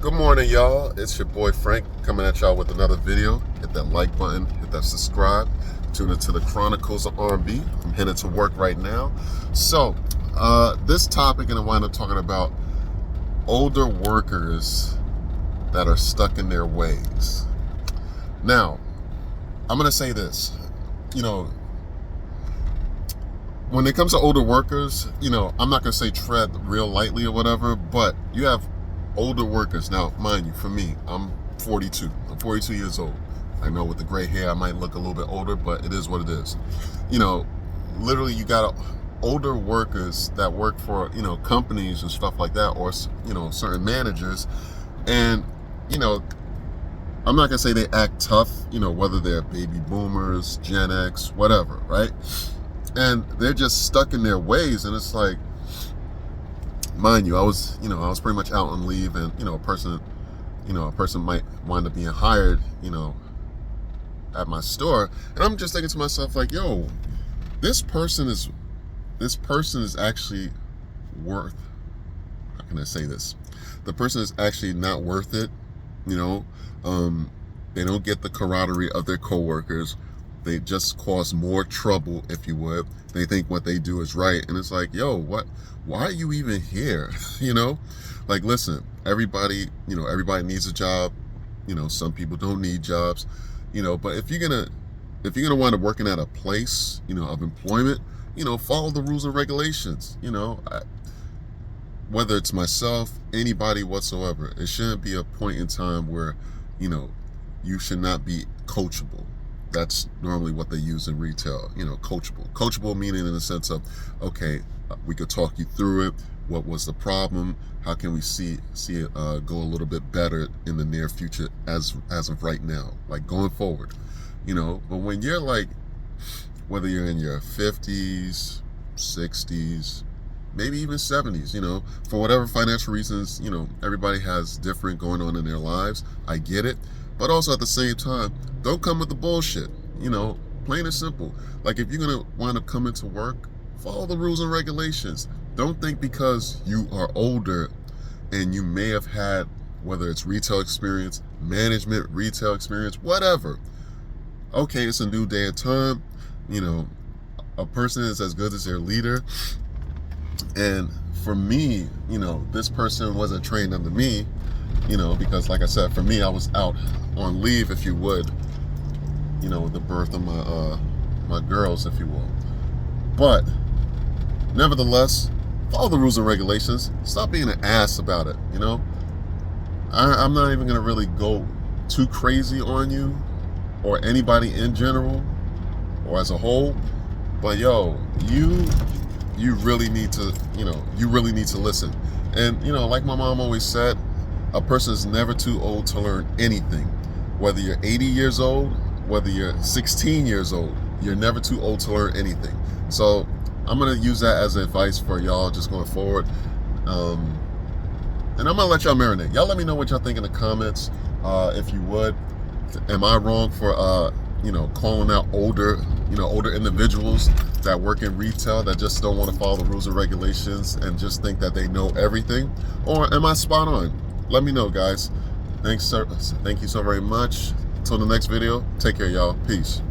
Good morning, y'all. It's your boy Frank coming at y'all with another video. Hit that like button, hit that subscribe. Tune into the Chronicles of R&B. I'm headed to work right now. So, this topic, and I wind up talking about older workers that are stuck in their ways. Now, I'm going to say this. When it comes to older workers, I'm not going to say tread real lightly or whatever, but you have older workers. Now, mind you, for me, I'm 42. I'm 42 years old. I know with the gray hair, I might look a little bit older, but it is what it is. Literally, you got older workers that work for, companies and stuff like that, or, certain managers. And, I'm not going to say they act tough, whether they're baby boomers, Gen X, whatever, right? And they're just stuck in their ways. And it's like, mind you, I was pretty much out on leave, and a person might wind up being hired, at my store, and I'm just thinking to myself, like, yo, this person is actually worth. How can I say this? The person is actually not worth it. They don't get the camaraderie of their coworkers. They just cause more trouble, if you would. They think what they do is right. And it's like, yo, why are you even here? Like, listen, everybody needs a job. Some people don't need jobs, but if you're gonna wind up working at a place, of employment, follow the rules and regulations. Whether it's myself, anybody whatsoever, it shouldn't be a point in time where, you should not be coachable. That's normally what they use in retail, coachable. Coachable meaning in the sense of, okay, we could talk you through it. What was the problem? How can we see it go a little bit better in the near future as of right now, like going forward, But when you're like, whether you're in your 50s, 60s, maybe even 70s, for whatever financial reasons, everybody has different going on in their lives. I get it. But also at the same time, don't come with the bullshit, plain and simple. Like, if you're going to wind up coming to work, follow the rules and regulations. Don't think because you are older and you may have had, whether it's retail experience, management, retail experience, whatever. Okay, it's a new day and time. A person is as good as their leader. And for me, this person wasn't trained under me, because like I said, for me, I was out on leave, if you would, with the birth of my girls, if you will. But nevertheless, follow the rules and regulations. Stop being an ass about it. I'm not even gonna really go too crazy on you or anybody in general or as a whole. But yo, you really need to, listen. And like my mom always said, a person is never too old to learn anything. Whether you're 80 years old, whether you're 16 years old, you're never too old to learn anything. So I'm going to use that as advice for y'all just going forward. And I'm going to let y'all marinate. Y'all let me know what y'all think in the comments, if you would. Am I wrong for, calling out older individuals that work in retail that just don't want to follow the rules and regulations and just think that they know everything? Or am I spot on? Let me know, guys. Thanks, sir. Thank you so very much. Until the next video, take care, y'all. Peace.